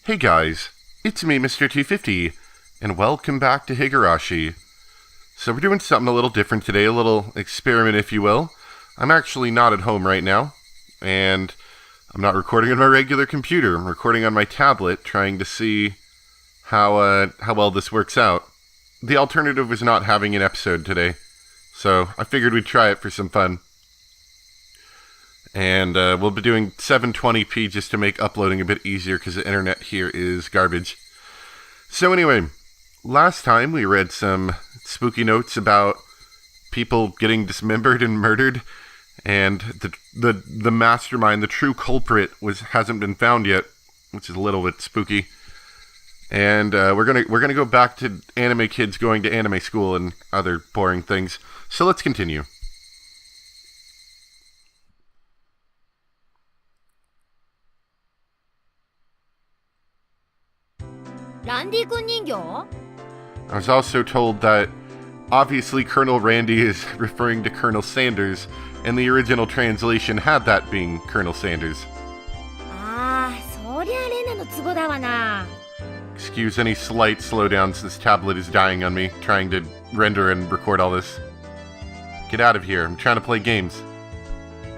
Hey guys, it's me, Mr. 250, and welcome back to Higurashi. So we're doing something a little different today, a little experiment if you will. I'm actually not at home right now, and I'm not recording on my regular computer. I'm recording on my tablet, trying to see how well this works out. The alternative was not having an episode today, so I figured we'd try it for some fun. And we'll be doing 720p just to make uploading a bit easier because the internet here is garbage. So anyway, last time we read some spooky notes about people getting dismembered and murdered, and the mastermind, the true culprit, hasn't been found yet, which is a little bit spooky. And we're gonna go back to anime kids going to anime school and other boring things. So let's continue. I was also told that obviously Colonel Randy is referring to Colonel Sanders, and the original translation had that being Colonel Sanders. Excuse any slight slowdowns, this tablet is dying on me, trying to render and record all this. Get out of here, I'm trying to play games.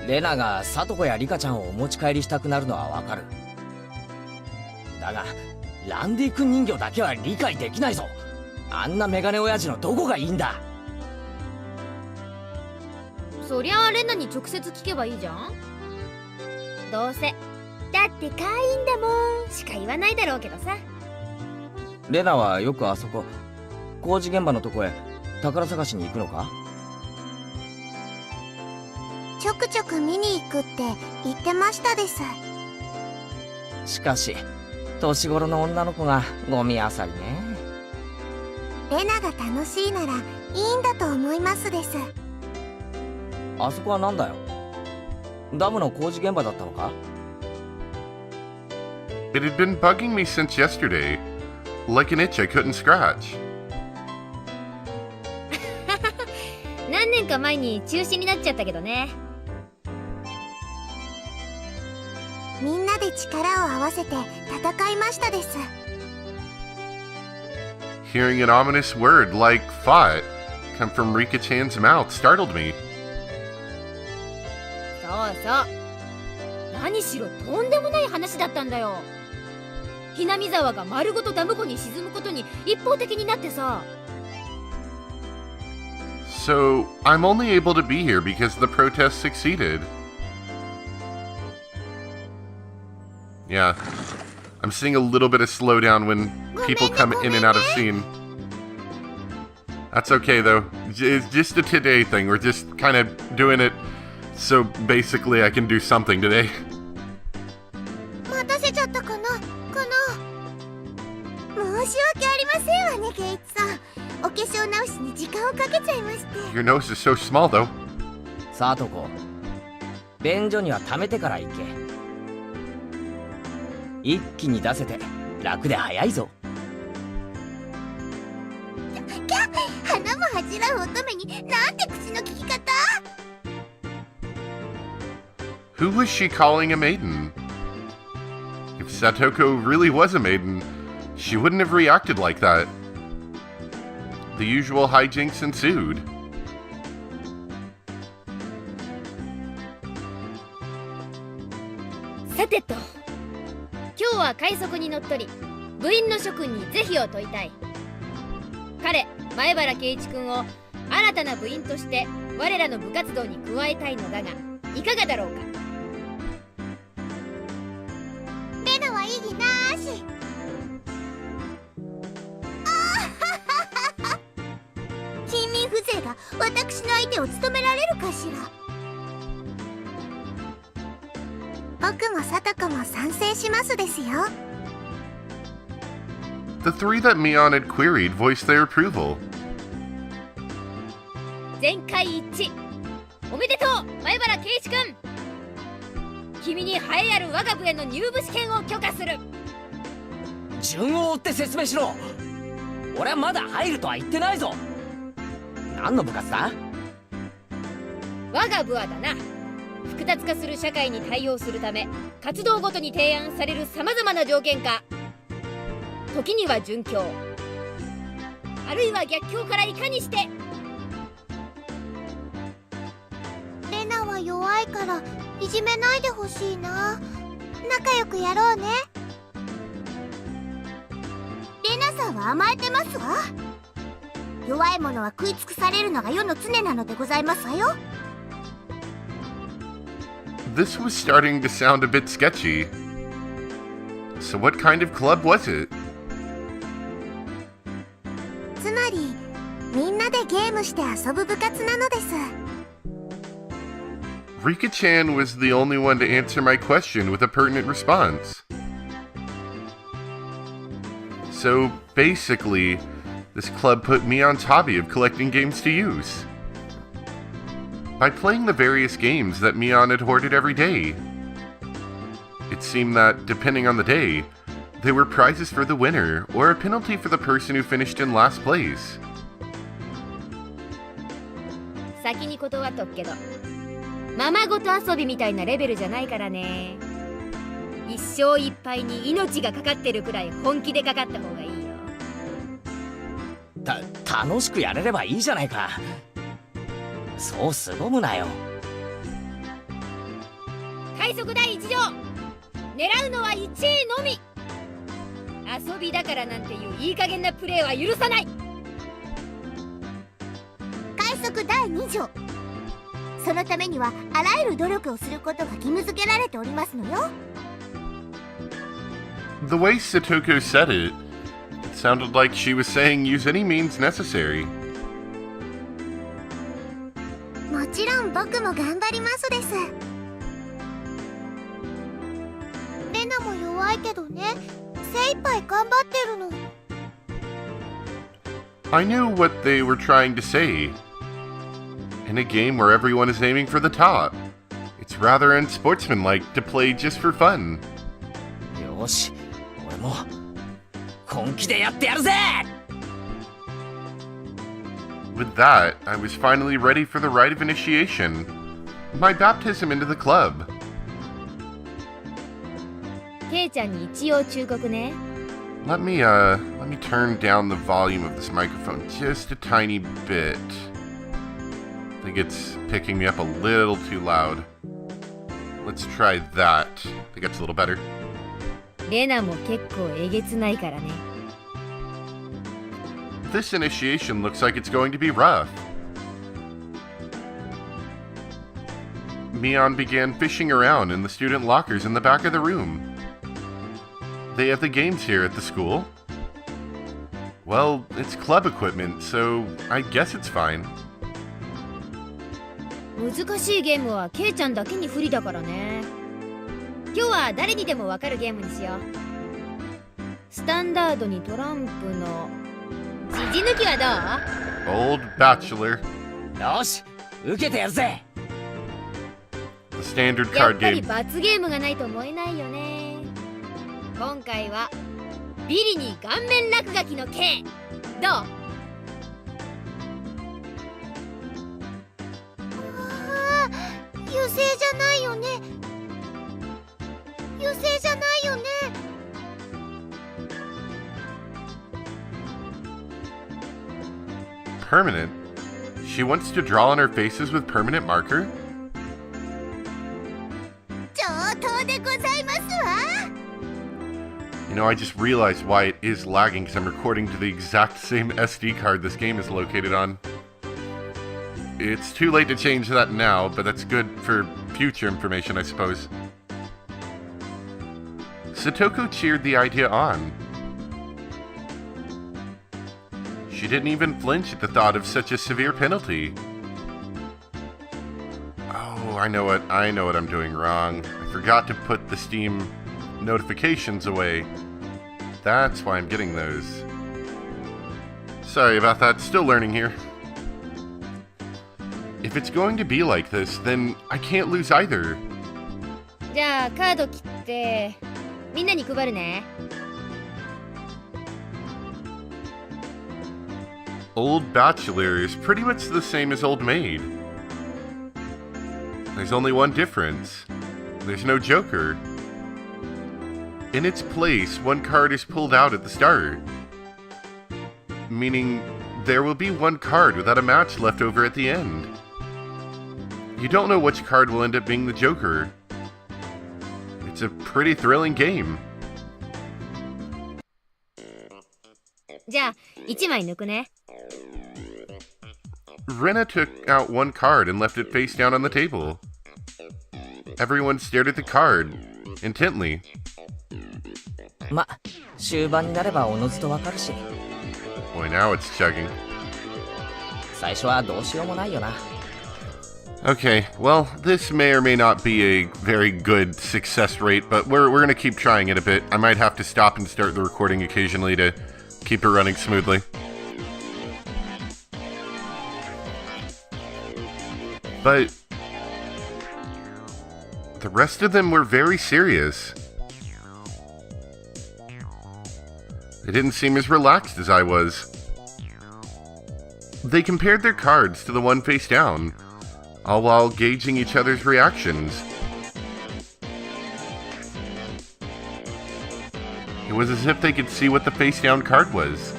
レナがサトコやリカちゃんをお持ち帰りしたくなるのはわかる。だがランディ君人形だけは理解できないぞ。あんなメガネ親父のどこがいいんだ。そりゃあレナに直接聞けばいいじゃん。どうせだって可愛いんだもんしか言わないだろうけどさ。レナはよくあそこ工事現場のとこへ宝探しに行くのか。ちょくちょく見に行くって言ってましたです。しかし年頃の女の子がゴミ漁りね。レナが楽しいならいいんだと思いますです。あそこはなんだよ。ダムの工事現場だったのか。 It had been bugging me since yesterday, like an itch I couldn't scratch. 何年か前に中止になっちゃったけどね。みんなで力を合わせて戦いましたです。Hearing an ominous word like fought come from Rika-chan's mouth startled me. そうそう。何しろとんでもない話だったんだよ。ひなみ沢が丸ごとダム湖に沈むことに一方的になってさ。So, I'm only able to be here because the protest succeeded. Yeah, I'm seeing a little bit of slowdown when people come in and out of scene. That's okay though, it's just a today thing, we're just kind of doing it so basically I can do something today. 待たせちゃったかな。申し訳ありませんわね、ケイツさん。お化粧直しに時間をかけちゃいまして。Your nose is so small though. サトコ、便所には溜めてから行け。一気に出せて楽で早いぞ。キャッ、花も恥じらう乙女になんて口の利き方。 Who was she calling a maiden? If Satoko really was a maiden, she wouldn't have reacted like that. The usual hijinks ensued. さてと、今日は快速に乗っ取り部員の諸君に是非を問いたい。彼前原圭一君を新たな部員として我らの部活動に加えたいのだがいかがだろうか。レナは異議なーし。近隣風情が私の相手を務められるかしら。僕もサトコも賛成しますですよ。The three that Mion had queried voiced their approval. 全会一致。おめでとう前原圭一君。君に栄えある我が部への入部試験を許可する。順を追って説明しろ。俺はまだ入るとは言ってないぞ。何の部活だ。我が部はだな、複雑化する社会に対応するため活動ごとに提案されるさまざまな条件下時には順境、あるいは逆境からいかにして。レナは弱いからいじめないでほしいな。仲良くやろうね。レナさんは甘えてますわ。弱い者は食い尽くされるのが世の常なのでございますわよ。This was starting to sound a bit sketchy. So what kind of club was it? つまりみんなでゲームして遊ぶ部活なのです。Rika-chan was the only one to answer my question with a pertinent response. So basically, this club put Mion's hobby of collecting games to use. By playing the various games that Mion had hoarded every day. It seemed that, depending on the day, there were prizes for the winner or a penalty for the person who finished in last place. 先に断っとくけど、ままごと遊びみたいなレベルじゃないからね。一生いっぱいに命がかかってるくらい本気でかかった方がいいよ。楽しくやれればいいじゃないか。そう凄むなよ。快速第一条、狙うのは1位のみ。遊びだからなんていういい加減なプレーは許さない。快速第2条、そのためにはあらゆる努力をすることが義務付けられておりますのよ。The way Satoko said it, it sounded like she was saying use any means necessary. もちろん僕も頑張りますです。レナも弱いけどね、精一杯頑張ってるの。I knew what they were trying to say. In a game where everyone is aiming for the top, it's rather unsportsmanlike to play just for fun. よし、俺も本気でやってやるぜ。With that, I was finally ready for the rite of initiation, my baptism into the club. ケイちゃんに一応忠告ね。Let me turn down the volume of this microphone just a tiny bit. I think it's picking me up a little too loud. Let's try that. I think that's a little better. レナも結構えげつないからね。This initiation looks like it's going to be rough. Mion began fishing around in the student lockers in the back of the room. They have the games here at the school. Well, it's club equipment, so I guess it's fine. 難しいゲームはケイちゃんだけに不利だからね。今日は誰にでもわかるゲームにしよう。スタンダードにトランプのじじ抜きはどう？ Old Bachelor. よし、受けてやるぜ。The standard やっ card ぱり game. 罰ゲームがないと思えないよね。今回はビリに顔面落書きの刑。どう？油性じゃないよね。油性じゃないよね。Permanent? She wants to draw on her faces with permanent marker? 上等でございますわ。You know, I just realized why it is lagging because I'm recording to the exact same SD card this game is located on. It's too late to change that now, but that's good for future information, I suppose. Satoko cheered the idea on. She didn't even flinch at the thought of such a severe penalty. Oh, I know what I'm doing wrong. I forgot to put the Steam notifications away. That's why I'm getting those. Sorry about that, still learning here. If it's going to be like this, then I can't lose either. じゃあカード切ってみんなに配るね。Old Bachelor is pretty much the same as Old Maid. There's only one difference. There's no Joker. In its place, one card is pulled out at the start. Meaning, there will be one card without a match left over at the end. You don't know which card will end up being the Joker. It's a pretty thrilling game. じゃあ1枚抜くね。 Rena took out one card and left it face down on the table. Everyone stared at the card, intently. ま、終盤になればおのずとわかるし。 Boy, now it's chugging. 最初はどうしようもないよな。 Okay, well, this may or may not be a very good success rate, but we're gonna keep trying it a bit. I might have to stop and start the recording occasionally to keep it running smoothly. But the rest of them were very serious. They didn't seem as relaxed as I was. They compared their cards to the one face down, all while gauging each other's reactions. It was as if they could see what the face down card was.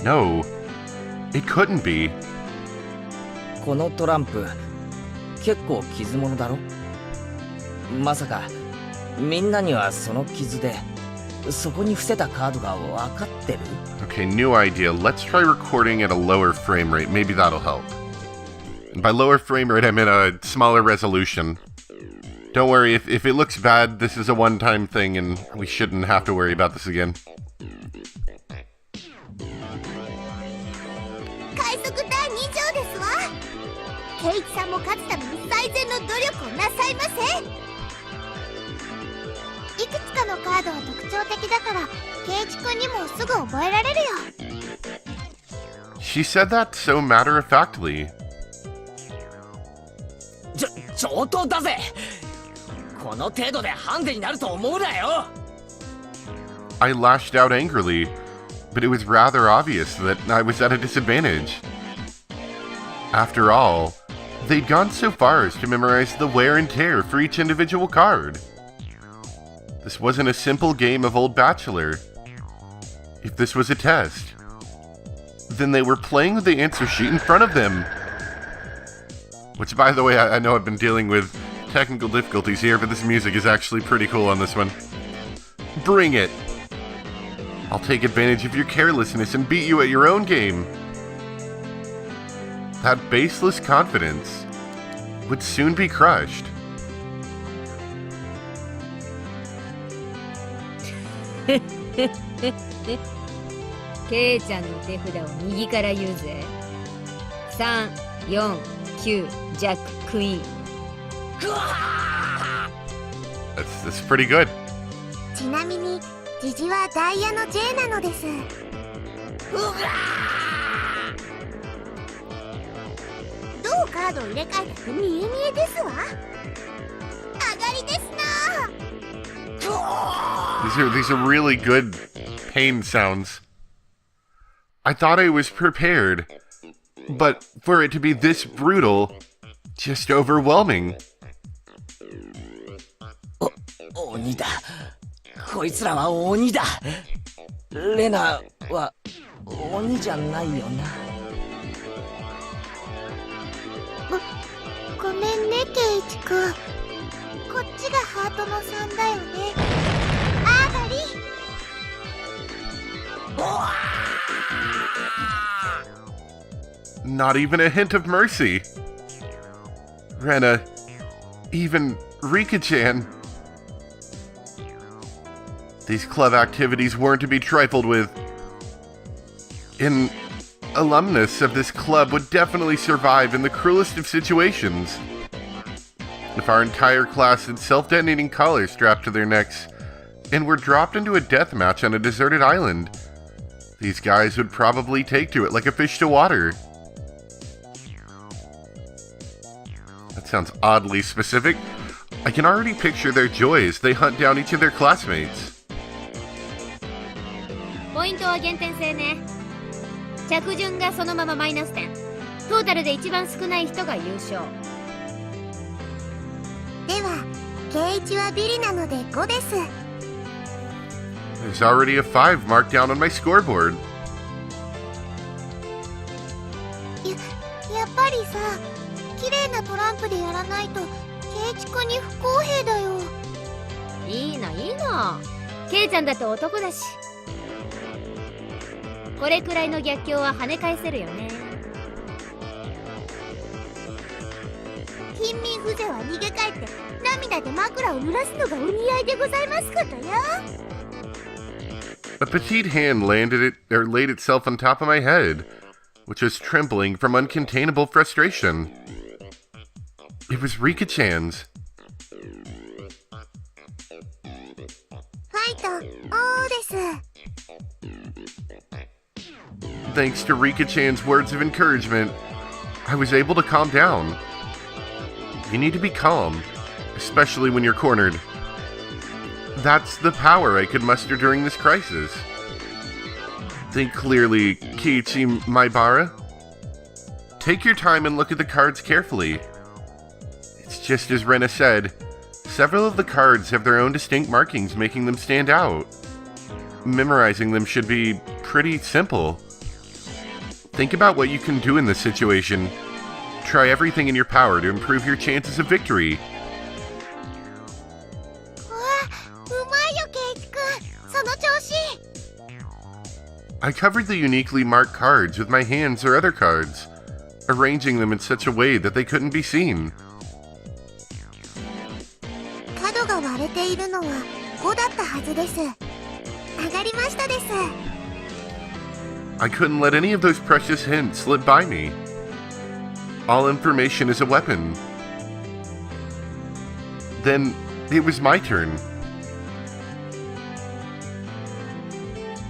No, it couldn't be. このトランプ、結構傷物だろ？まさか、みんなにはその傷で、そこに伏せたカードがわかってる？ Okay, new idea. Let's try recording at a lower frame rate. Maybe that'll help. And by lower frame rate, I mean a smaller resolution. Don't worry, if it looks bad, this is a one-time thing and we shouldn't have to worry about this again. 快速第2条ですわ。圭一さんも勝つために最善の努力をなさいませ。いくつかのカードは特徴的だから圭一くんにもすぐ覚えられるよ。 She said that so matter-of-factly. 上等だぜ。この程度でハンデになると思うなよ。 I lashed out angrily, but it was rather obvious that I was at a disadvantage. After all, they'd gone so far as to memorize the wear and tear for each individual card. This wasn't a simple game of Old Bachelor. If this was a test, then they were playing with the answer sheet in front of them. Which, by the way, I know I've been dealing with technical difficulties here, but this music is actually pretty cool on this one. Bring it! I'll take advantage of your carelessness and beat you at your own game. That baseless confidence would soon be crushed. ケイちゃんの手札を右から言うぜ。3、4、9、ジャック、クイーン。That's pretty good. ちなみにジジはダイヤの J なのです。どうカードを入れ替えたか見え見えですわ。上がりですな。 These are really good pain sounds. I thought I was prepared, but for it to be this brutal, just overwhelming. 鬼だ。こいつらは鬼だ。レナは鬼じゃないよな。ごめんねケイチくん。こっちがハートの3だよね。あがり。Not even a hint of mercy. Rena, even Rika-chan. These club activities weren't to be trifled with. An alumnus of this club would definitely survive in the cruelest of situations. If our entire class had self-detonating collars strapped to their necks and were dropped into a death match on a deserted island, these guys would probably take to it like a fish to water. That sounds oddly specific. I can already picture their joy as they hunt down each of their classmates. ポイントは減点制ね。着順がそのままマイナス点。トータルで一番少ない人が優勝。では圭一はビリなので5です。 There's already a 5 marked down on my scoreboard. やっぱりさ、綺麗なトランプでやらないと圭一君に不公平だよ。いいのいいの、ケイちゃんだって男だし。これくらいの逆境は跳ね返せるよね。貧民風情は逃げ帰って涙で枕を濡らすのがお似合いでございますことよ。 A petite hand laid itself on top of my head, which was trembling from uncontainable frustration. It was Rika-chan's. ファイト、おーです。 Thanks to Rika-chan's words of encouragement, I was able to calm down. You need to be calm, especially when you're cornered. That's the power I could muster during this crisis. Think clearly, Kiichi Maibara. Take your time and look at the cards carefully. It's just as Rena said, several of the cards have their own distinct markings making them stand out. Memorizing them should be pretty simple. Think about what you can do in this situation. Try everything in your power to improve your chances of victory. うまいよ圭一君、その調子。 I covered the uniquely marked cards with my hands or other cards, arranging them in such a way that they couldn't be seen. 角が割れているのは5だったはずです。上がりましたです。 I couldn't let any of those precious hints slip by me. All information is a weapon. Then it was my turn.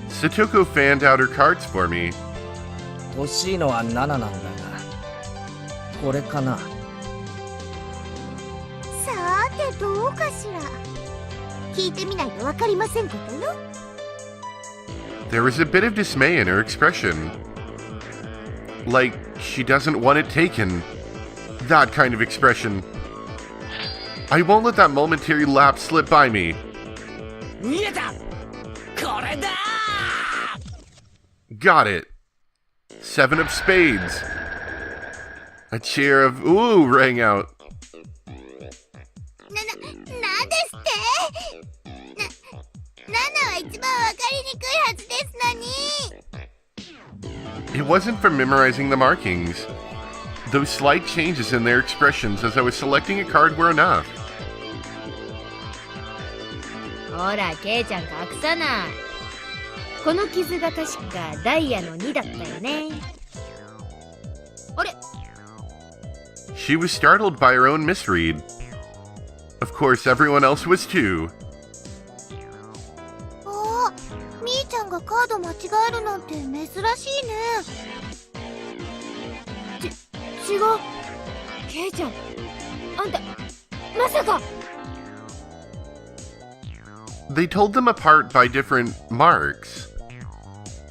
Satoko fanned out her cards for me. 欲しいのは7なんだが、これかな。さーてどうかしら。聞いてみないとわかりませんことよ。 There was a bit of dismay in her expression. Like she doesn't want it taken. That kind of expression. I won't let that momentary lapse slip by me. 見えた、これだ。 Got it. 7 of spades. A cheer of ooh rang out. なんですって？7は一番わかりにくいはずですのに。 It wasn't from memorizing the markings. Those slight changes in their expressions as I was selecting a card were enough. ほらケイちゃん隠さない。この傷が確かダイヤの2だったよね。あれ？ She was startled by her own misread. Of course, everyone else was too. あ、みーちゃんがカード間違えるなんて珍しいね。違う。ケイちゃん、あんたまさか。 They told them apart by different marks.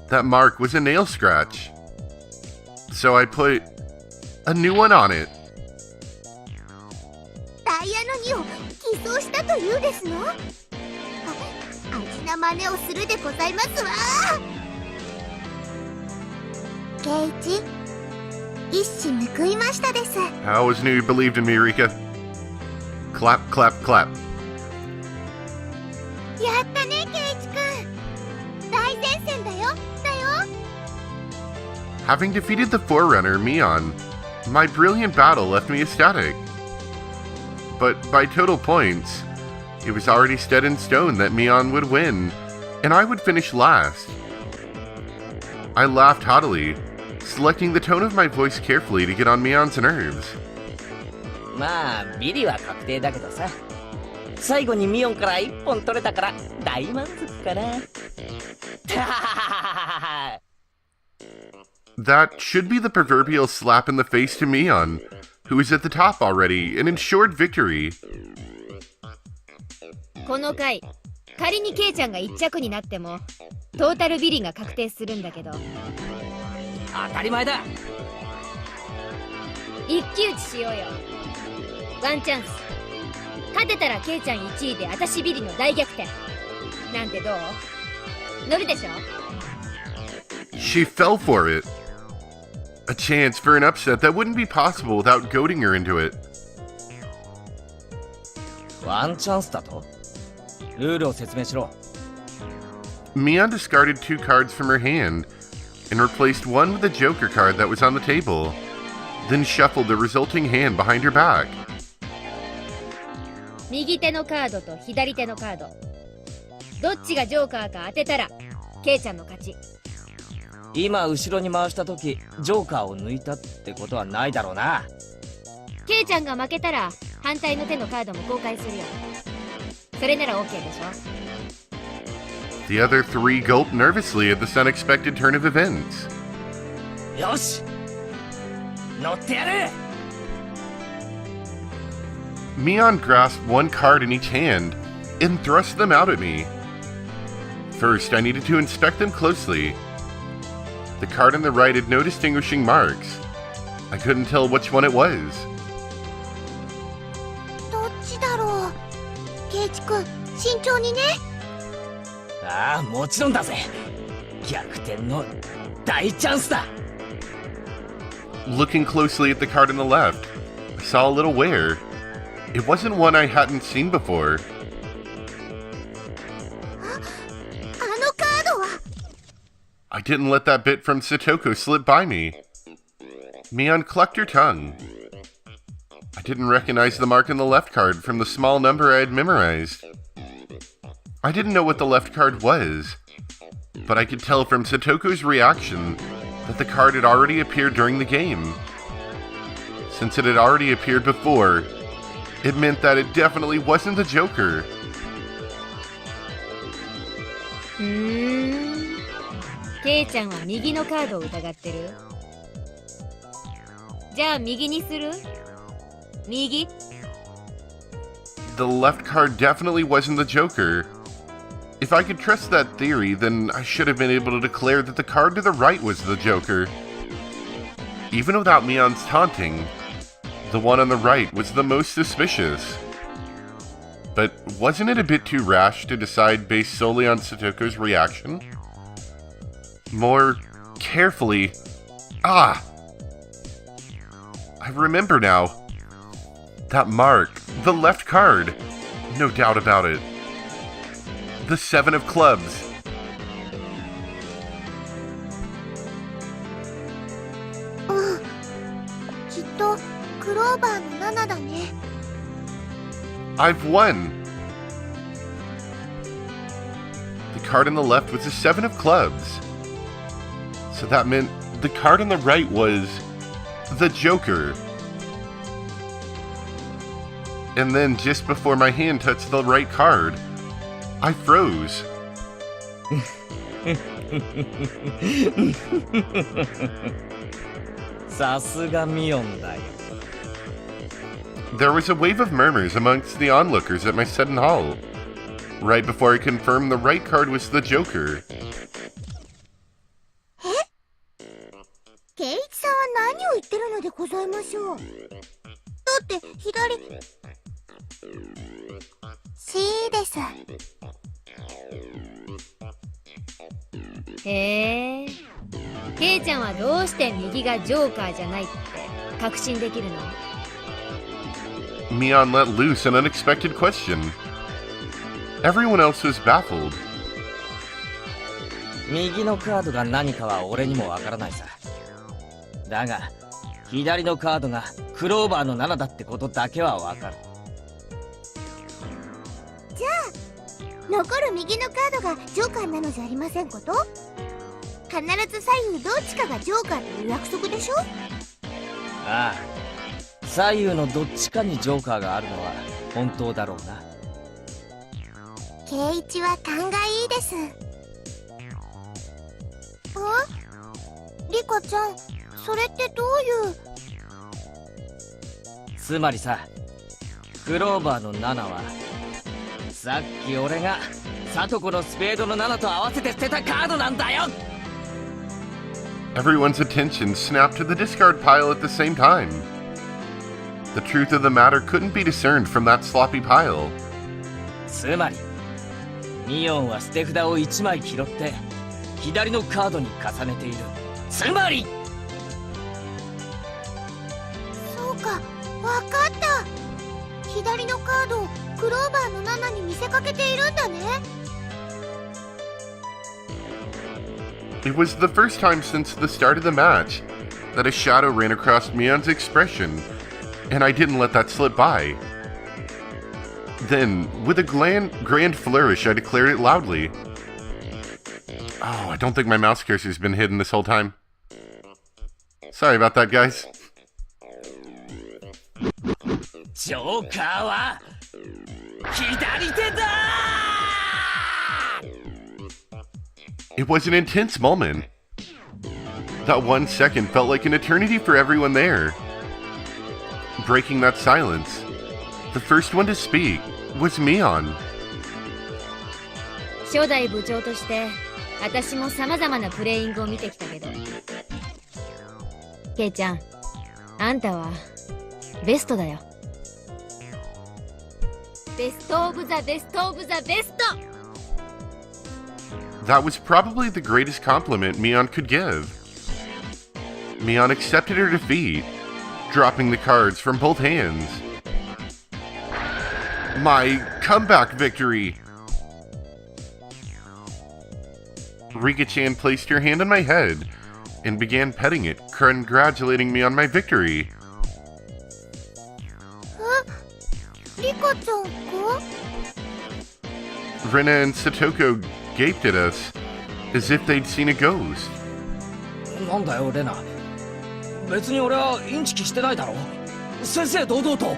That mark was a nail scratch. So I put a new one on it. ダイヤの2を偽装したというですの？あ、味な真似をするでございますわ。圭一、一矢報いましたです。 I always knew you believed in me, Rika. Clap, clap, clap. やったね圭一君、大前線だよ。 Having defeated the Forerunner, Mion, my brilliant battle left me ecstatic. But by total points, it was already set in stone that Mion would win, and I would finish last. I laughed haughtily, selecting the tone of my voice carefully to get on Mion's nerves. まあビリは確定だけどさ、最後にミオンから1本取れたから大満足かな。That should be the proverbial slap in the face to Mion, who is at the top already and ensured victory. この回、仮にケイちゃんが1着になってもトータルビリが確定するんだけど、当たり前だ。一騎打ちしようよ。ワンチャンス。勝てたらケイちゃん1位で私ビリの大逆転なんてどう？乗るでしょ？ She fell for it. A chance for an upset that wouldn't be possible without goading her into it. ワンチャンスだと？ルールを説明しろ。Mion discarded 2 cards from her hand and replaced one with a Joker card that was on the table, then shuffled the resulting hand behind her back. 右手のカードと左手のカードどっちがジョーカーか当てたらケイちゃんの勝ち。今後ろに回した時ジョーカーを抜いたってことはないだろうな。ケイちゃんが負けたら反対の手のカードも公開するよ。それなら OK でしょ。 The other 3 gulped nervously at this unexpected turn of events. よし乗ってやる。 Mion grasped 1 card in each hand and thrust them out at me. First, I needed to inspect them closely. The card on the right had no distinguishing marks. I couldn't tell which one it was. どっちだろう。ケイチくん、慎重にね。ああもちろんだぜ。逆転の大チャンスだ。 Looking closely at the card on the left, I saw a little wear. It wasn't one I hadn't seen before. あのカードは。 I didn't let that bit from Satoko slip by me. Mion clucked her tongue. I didn't recognize the mark on the left card from the small number I had memorized. I didn't know what the left card was, but I could tell from Satoko's reaction that the card had already appeared during the game. Since it had already appeared before, it meant that it definitely wasn't the Joker. ケイちゃんは右のカードを疑ってる？じゃあ右にする？右？ The left card definitely wasn't the Joker. If I could trust that theory, then I should have been able to declare that the card to the right was the Joker. Even without Mion's taunting, the one on the right was the most suspicious. But wasn't it a bit too rash to decide based solely on Satoko's reaction? More carefully... I remember now. That mark, the left card. No doubt about it. The 7 of clubs. きっとクローバーの7だね。 I've won. The card on the left was the 7 of clubs. So that meant the card on the right was the Joker. And then just before my hand touched the right card, I froze. さすがミオンだよ。 There was a wave of murmurs amongst the onlookers at my sudden haul, right before I confirmed the right card was the Joker. ケイチさんは何を言ってるのでございましょう。だって左。C です。へえ。ケイちゃんはどうして右がジョーカーじゃないって確信できるの？ Mion let loose an unexpected question. Everyone else was baffled. 右のカードが何かは俺にもわからないさ。だが左のカードがクローバーの7だってことだけはわかる。じゃあ残る右のカードがジョーカーなのじゃありませんこと？必ず左右どっちかがジョーカーという約束でしょ？ああ、左右のどっちかにジョーカーがあるのは本当だろうな。ケイチは勘がいいです。リカちゃん、それってどういう？つまりさ、クローバーの7はさっき俺がサトコのスペードの7と合わせて捨てたカードなんだよ。 Everyone's attention snapped to the discard pile at the same time. The truth of the matter couldn't be discerned from that sloppy pile. つまりミオンは捨て札を1枚拾って左のカードに重ねている。つまりそうか、わかった。左のカードをクローバーの7に見せかけているんだね。It was the first time since the start of the match that a shadow ran across Mion's expression, and I didn't let that slip by. Then, with a grand flourish, I declared it loudly. Oh, I don't think my mouse cursor's been hidden this whole time. Sorry about that, guys. ジョーカーは左手だ。 It was an intense moment. That 1 second felt like an eternity for everyone there. Breaking that silence, the first one to speak was Mion. 初代部長として私も様々なプレイングを見てきたけど、ケイちゃん、あんたはベストだよ。ベストオブザベストオブザベスト。 That was probably the greatest compliment Mion could give. Mion accepted her defeat, dropping the cards from both hands. My comeback victory! Rika-chan placed her hand on my head and began petting it, congratulating me on my victory. リカちゃんか？ Rena and Satoko gaped at us as if they'd seen a ghost. なんだよレナ、別に俺はインチキしてないだろ。正々堂々と。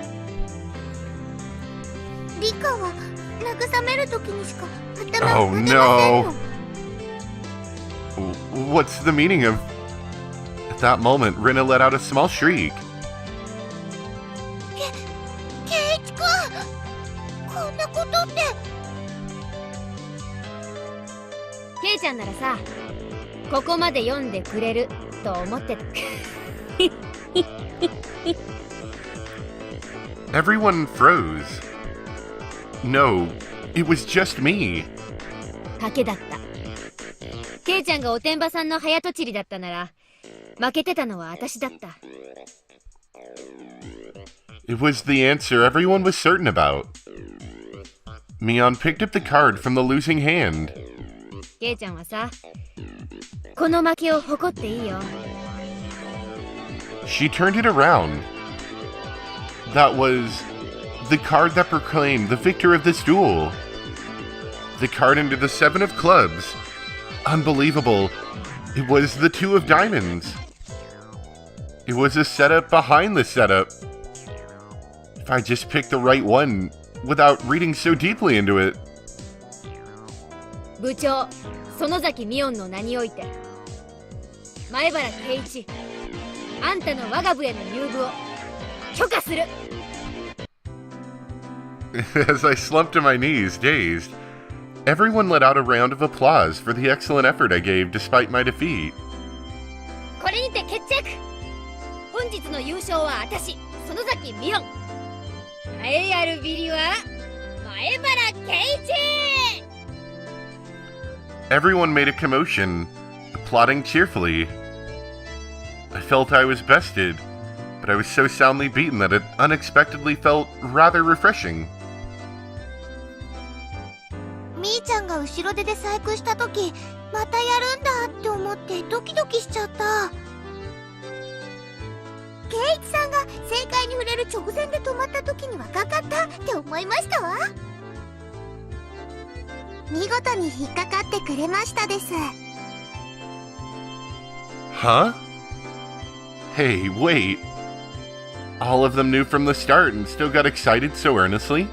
リカは慰めるときにしか頭 Oh を撫でませんの。 no! What's the meaning of... At that moment, Rena let out a small shriek. ケイチ君、こんなことって。ケイちゃんならさ、ここまで読んでくれると思ってた。Everyone froze. No, it was just me. 賭けだった。ケイちゃんがおてんばさんの早とちりだったなら、負けてたのは私だった。It was the answer everyone was certain about. Mion picked up the card from the losing hand. ケイちゃんはさ、この負けを誇っていいよ。She turned it around. That was the card that proclaimed the victor of this duel. The card into the 7 of clubs. Unbelievable. It was the 2 of diamonds. It was a setup behind the setup. If I just picked the right one without reading so deeply into it. 部長、園崎美音の名において、前原圭一、あんたの我が部への入部を許可する。As I slumped to my knees, dazed, everyone let out a round of applause for the excellent effort I gave despite my defeat. これにて決着。本日の優勝は私、園崎美音。栄えあるビリは前原圭一。Everyone made a commotion, applauding cheerfully. I felt I was bested, but I was so soundly beaten that it unexpectedly felt rather refreshing. みーちゃんが後ろ手で細工したとき、またやるんだって思ってドキドキしちゃった。ケイイチさんが正解に触れる直前で止まったときにはかかったって思いましたわ。見事に引っかかってくれましたです。 Huh? Hey, wait. All of them knew from the start and still got excited so earnestly?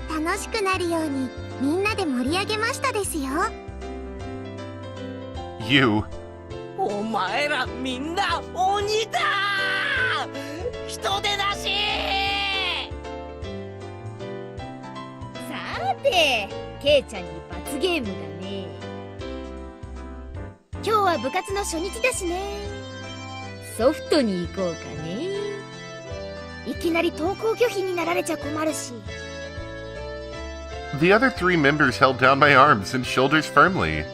楽しくなるようにみんなで盛り上げましたですよ。 You. お前らみんな鬼だ。人手なし。さて、ケイちゃんに罰ゲームだね。今日は部活の初日だしね。ソフトに行こうかね。いきなり登校拒否になられちゃ困るし。 The other 3 members held down my arms and shoulders firmly.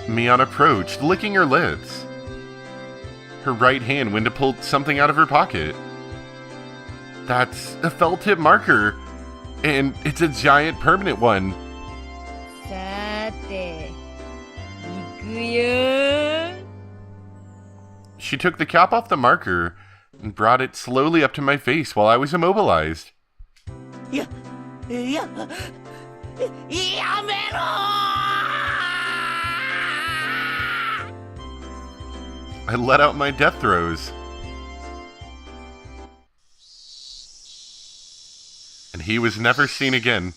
Mion approached, licking her lips. Her right hand went to pull something out of her pocket. That's a felt tip marker, and it's a giant permanent one. さーて、いくよ。 She took the cap off the marker and brought it slowly up to my face while I was immobilized. やめろ I let out my death throes. And he was never seen again.